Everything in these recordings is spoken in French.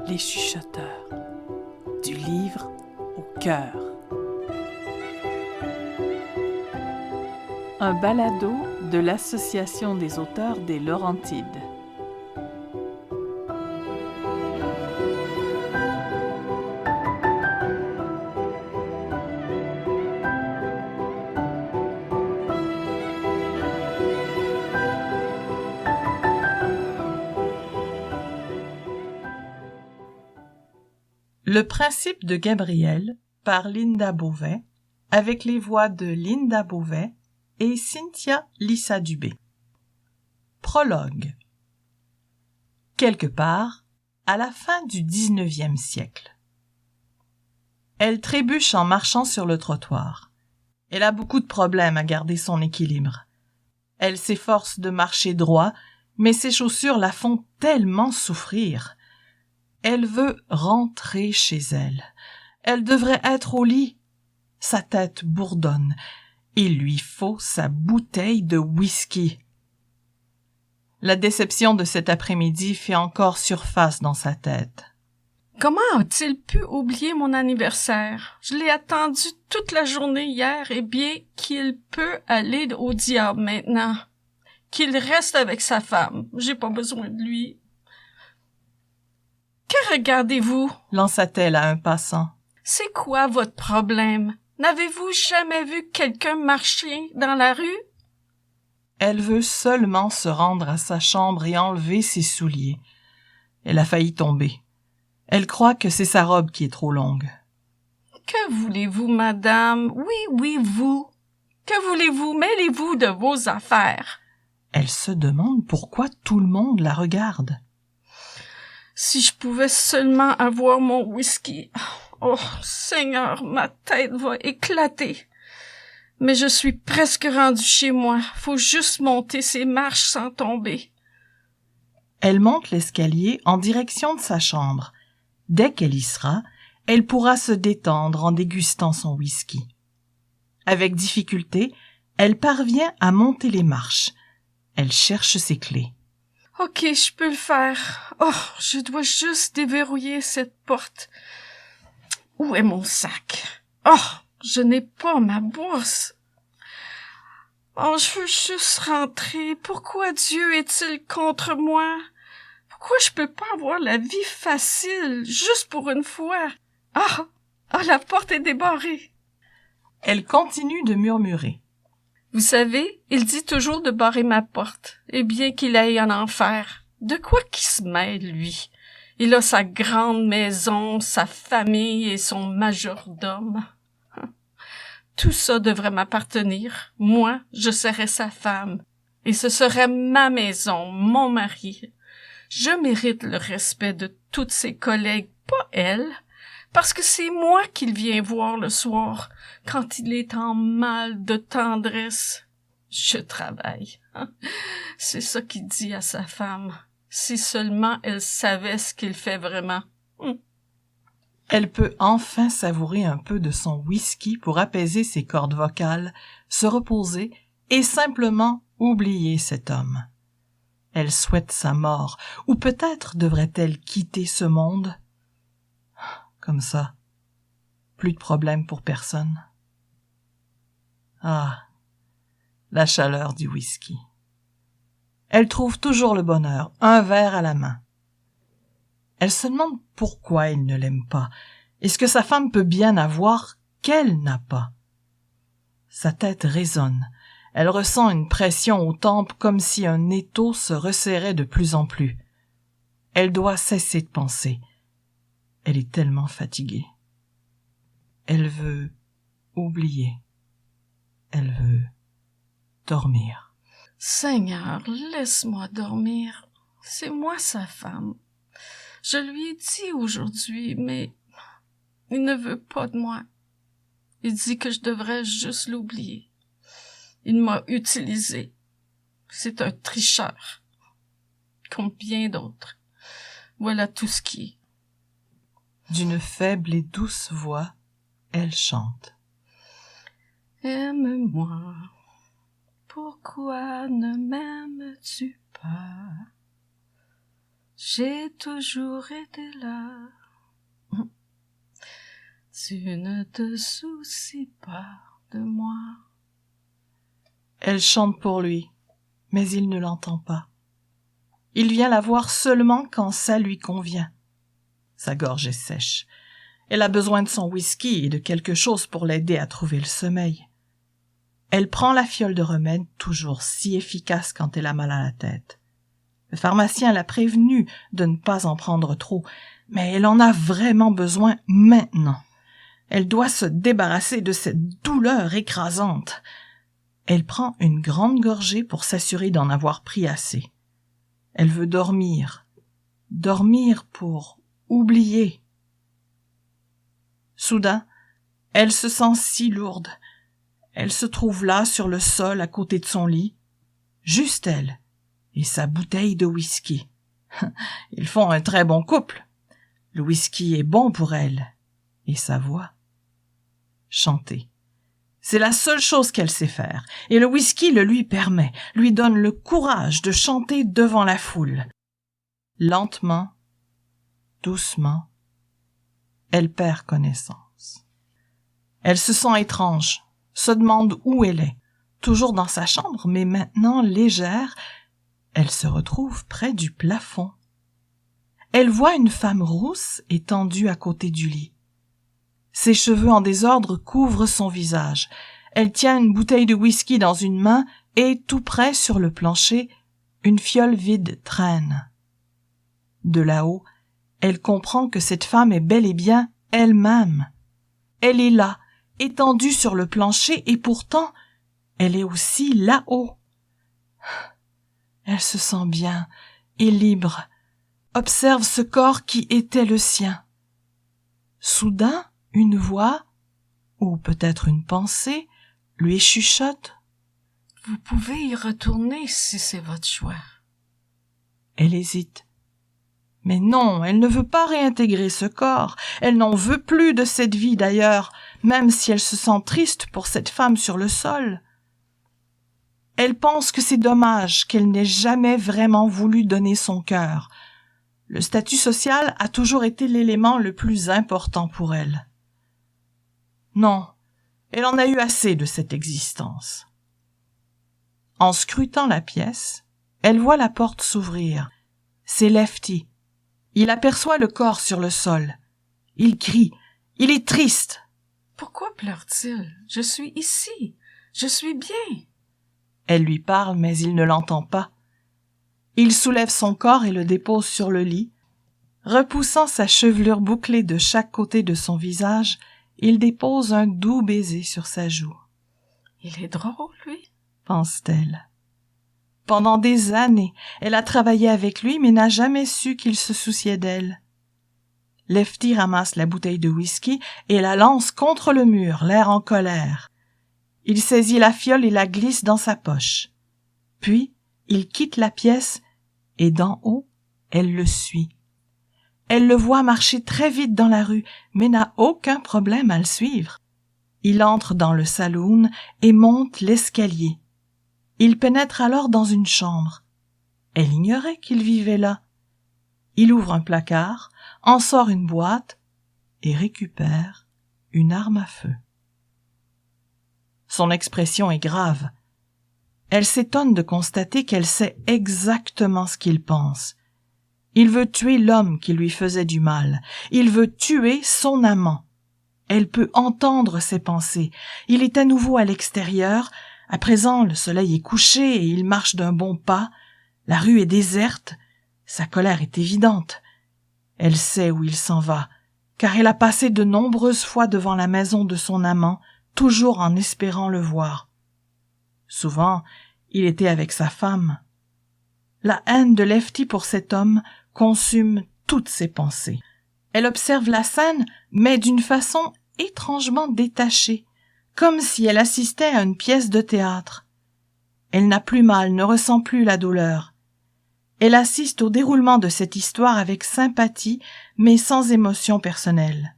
Les chuchoteurs, du livre au cœur. Un balado de l'Association des auteurs des Laurentides. Le principe de Gabriel par Linda Beauvais, avec les voix de Linda Beauvais et Cynthia Lissa-Dubé. Prologue. Quelque part, à la fin du 19e siècle. Elle trébuche en marchant sur le trottoir. Elle a beaucoup de problèmes à garder son équilibre. Elle s'efforce de marcher droit, mais ses chaussures la font tellement souffrir. Elle veut rentrer chez elle. Elle devrait être au lit. Sa tête bourdonne. Il lui faut sa bouteille de whisky. La déception de cet après-midi fait encore surface dans sa tête. Comment a-t-il pu oublier mon anniversaire? Je l'ai attendu toute la journée hier et bien qu'il peut aller au diable maintenant. Qu'il reste avec sa femme. J'ai pas besoin de lui. Que regardez-vous? Lança-t-elle à un passant. C'est quoi votre problème? N'avez-vous jamais vu quelqu'un marcher dans la rue? Elle veut seulement se rendre à sa chambre et enlever ses souliers. Elle a failli tomber. Elle croit que c'est sa robe qui est trop longue. Que voulez-vous, madame? Oui, vous. Que voulez-vous? Mêlez-vous de vos affaires. Elle se demande pourquoi tout le monde la regarde. Si je pouvais seulement avoir mon whisky. Oh, Seigneur, ma tête va éclater. Mais je suis presque rendue chez moi. Faut juste monter ces marches sans tomber. Elle monte l'escalier en direction de sa chambre. Dès qu'elle y sera, elle pourra se détendre en dégustant son whisky. Avec difficulté, elle parvient à monter les marches. Elle cherche ses clés. Ok, je peux le faire. Oh, je dois juste déverrouiller cette porte. Où est mon sac? Oh, je n'ai pas ma bourse. Oh, je veux juste rentrer. Pourquoi Dieu est-il contre moi? Pourquoi je peux pas avoir la vie facile, juste pour une fois? Ah, la porte est débarrée. Elle continue de murmurer. Vous savez, il dit toujours de barrer ma porte, et bien qu'il aille en enfer. De quoi qu'il se mêle, lui? Il a sa grande maison, sa famille et son majordome. Tout ça devrait m'appartenir. Moi, je serais sa femme, et ce serait ma maison, mon mari. Je mérite le respect de toutes ses collègues, pas elle, parce que c'est moi qu'il vient voir le soir, quand il est en mal de tendresse. Je travaille. C'est ça qu'il dit à sa femme. Si seulement elle savait ce qu'il fait vraiment. Elle peut enfin savourer un peu de son whisky pour apaiser ses cordes vocales, se reposer et simplement oublier cet homme. Elle souhaite sa mort, ou peut-être devrait-elle quitter ce monde? Comme ça, plus de problème pour personne. Ah, la chaleur du whisky. Elle trouve toujours le bonheur, un verre à la main. Elle se demande pourquoi il ne l'aime pas. Est-ce que sa femme peut bien avoir qu'elle n'a pas? Sa tête résonne. Elle ressent une pression aux tempes comme si un étau se resserrait de plus en plus. Elle doit cesser de penser. Elle est tellement fatiguée. Elle veut oublier. Elle veut dormir. Seigneur, laisse-moi dormir. C'est moi sa femme. Je lui ai dit aujourd'hui, mais il ne veut pas de moi. Il dit que je devrais juste l'oublier. Il m'a utilisé. C'est un tricheur. Comme bien d'autres. Voilà tout ce qui est. D'une faible et douce voix, elle chante. Aime-moi. Pourquoi ne m'aimes-tu pas? J'ai toujours été là. Tu ne te soucies pas de moi. Elle chante pour lui, mais il ne l'entend pas. Il vient la voir seulement quand ça lui convient. Sa gorge est sèche. Elle a besoin de son whisky et de quelque chose pour l'aider à trouver le sommeil. Elle prend la fiole de remède, toujours si efficace quand elle a mal à la tête. Le pharmacien l'a prévenue de ne pas en prendre trop, mais elle en a vraiment besoin maintenant. Elle doit se débarrasser de cette douleur écrasante. Elle prend une grande gorgée pour s'assurer d'en avoir pris assez. Elle veut dormir. Dormir pour oublier. Soudain, elle se sent si lourde. Elle se trouve là, sur le sol, à côté de son lit. Juste elle et sa bouteille de whisky. Ils font un très bon couple. Le whisky est bon pour elle. Et sa voix. Chanter. C'est la seule chose qu'elle sait faire, et le whisky le lui permet, lui donne le courage de chanter devant la foule. Lentement, doucement, elle perd connaissance. Elle se sent étrange, se demande où elle est, toujours dans sa chambre, mais maintenant légère, elle se retrouve près du plafond. Elle voit une femme rousse étendue à côté du lit. Ses cheveux en désordre couvrent son visage. Elle tient une bouteille de whisky dans une main et, tout près sur le plancher, une fiole vide traîne. De là-haut, elle comprend que cette femme est bel et bien elle-même. Elle est là, étendue sur le plancher, et pourtant, elle est aussi là-haut. Elle se sent bien et libre, observe ce corps qui était le sien. Soudain, une voix, ou peut-être une pensée, lui chuchote. « Vous pouvez y retourner si c'est votre choix. » Elle hésite. Mais non, elle ne veut pas réintégrer ce corps. Elle n'en veut plus de cette vie d'ailleurs, même si elle se sent triste pour cette femme sur le sol. Elle pense que c'est dommage qu'elle n'ait jamais vraiment voulu donner son cœur. Le statut social a toujours été l'élément le plus important pour elle. Non, elle en a eu assez de cette existence. En scrutant la pièce, elle voit la porte s'ouvrir. C'est Lefty. Il aperçoit le corps sur le sol. Il crie. Il est triste. « Pourquoi pleure-t-il? Je suis ici. Je suis bien. » Elle lui parle, mais il ne l'entend pas. Il soulève son corps et le dépose sur le lit. Repoussant sa chevelure bouclée de chaque côté de son visage, il dépose un doux baiser sur sa joue. « Il est drôle, lui, » pense-t-elle. Pendant des années, elle a travaillé avec lui, mais n'a jamais su qu'il se souciait d'elle. Lefty ramasse la bouteille de whisky et la lance contre le mur, l'air en colère. Il saisit la fiole et la glisse dans sa poche. Puis, il quitte la pièce et d'en haut, elle le suit. Elle le voit marcher très vite dans la rue, mais n'a aucun problème à le suivre. Il entre dans le saloon et monte l'escalier. Il pénètre alors dans une chambre. Elle ignorait qu'il vivait là. Il ouvre un placard, en sort une boîte et récupère une arme à feu. Son expression est grave. Elle s'étonne de constater qu'elle sait exactement ce qu'il pense. Il veut tuer l'homme qui lui faisait du mal. Il veut tuer son amant. Elle peut entendre ses pensées. Il est à nouveau à l'extérieur. À présent, le soleil est couché et il marche d'un bon pas. La rue est déserte. Sa colère est évidente. Elle sait où il s'en va, car elle a passé de nombreuses fois devant la maison de son amant, toujours en espérant le voir. Souvent, il était avec sa femme. La haine de Lefty pour cet homme consume toutes ses pensées. Elle observe la scène, mais d'une façon étrangement détachée, comme si elle assistait à une pièce de théâtre. Elle n'a plus mal, ne ressent plus la douleur. Elle assiste au déroulement de cette histoire avec sympathie, mais sans émotion personnelle.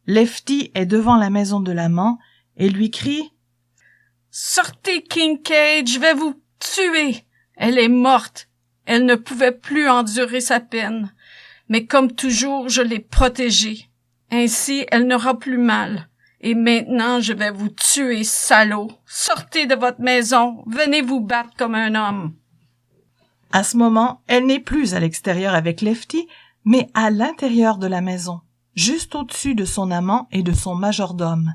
Lefty est devant la maison de l'amant et lui crie « Sortez, Kincaid, je vais vous tuer! Elle est morte! Elle ne pouvait plus endurer sa peine, mais comme toujours, je l'ai protégée. Ainsi, elle n'aura plus mal. Et maintenant, je vais vous tuer, salauds. Sortez de votre maison, venez vous battre comme un homme. » À ce moment, elle n'est plus à l'extérieur avec Lefty, mais à l'intérieur de la maison, juste au-dessus de son amant et de son majordome.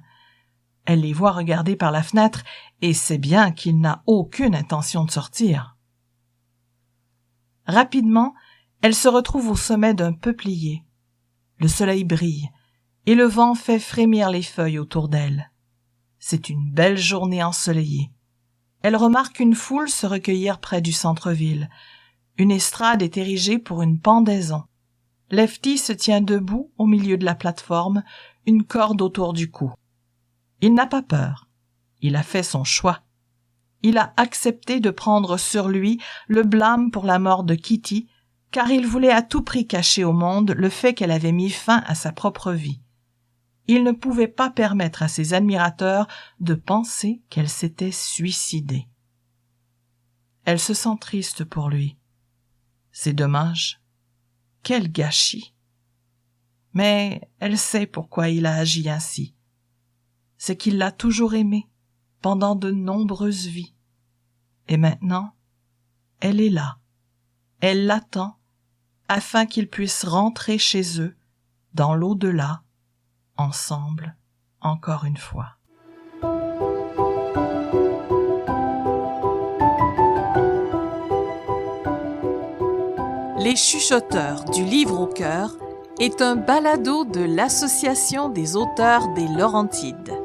Elle les voit regarder par la fenêtre et sait bien qu'il n'a aucune intention de sortir. Rapidement, elle se retrouve au sommet d'un peuplier. Le soleil brille et le vent fait frémir les feuilles autour d'elle. C'est une belle journée ensoleillée. Elle remarque une foule se recueillir près du centre-ville. Une estrade est érigée pour une pendaison. Lefty se tient debout au milieu de la plateforme, une corde autour du cou. Il n'a pas peur. Il a fait son choix. Il a accepté de prendre sur lui le blâme pour la mort de Kitty, car il voulait à tout prix cacher au monde le fait qu'elle avait mis fin à sa propre vie. Il ne pouvait pas permettre à ses admirateurs de penser qu'elle s'était suicidée. Elle se sent triste pour lui. C'est dommage. Quel gâchis! Mais elle sait pourquoi il a agi ainsi. C'est qu'il l'a toujours aimée pendant de nombreuses vies. Et maintenant, elle est là. Elle l'attend afin qu'ils puissent rentrer chez eux, dans l'au-delà, ensemble, encore une fois. Les chuchoteurs du livre au cœur est un balado de l'Association des auteurs des Laurentides.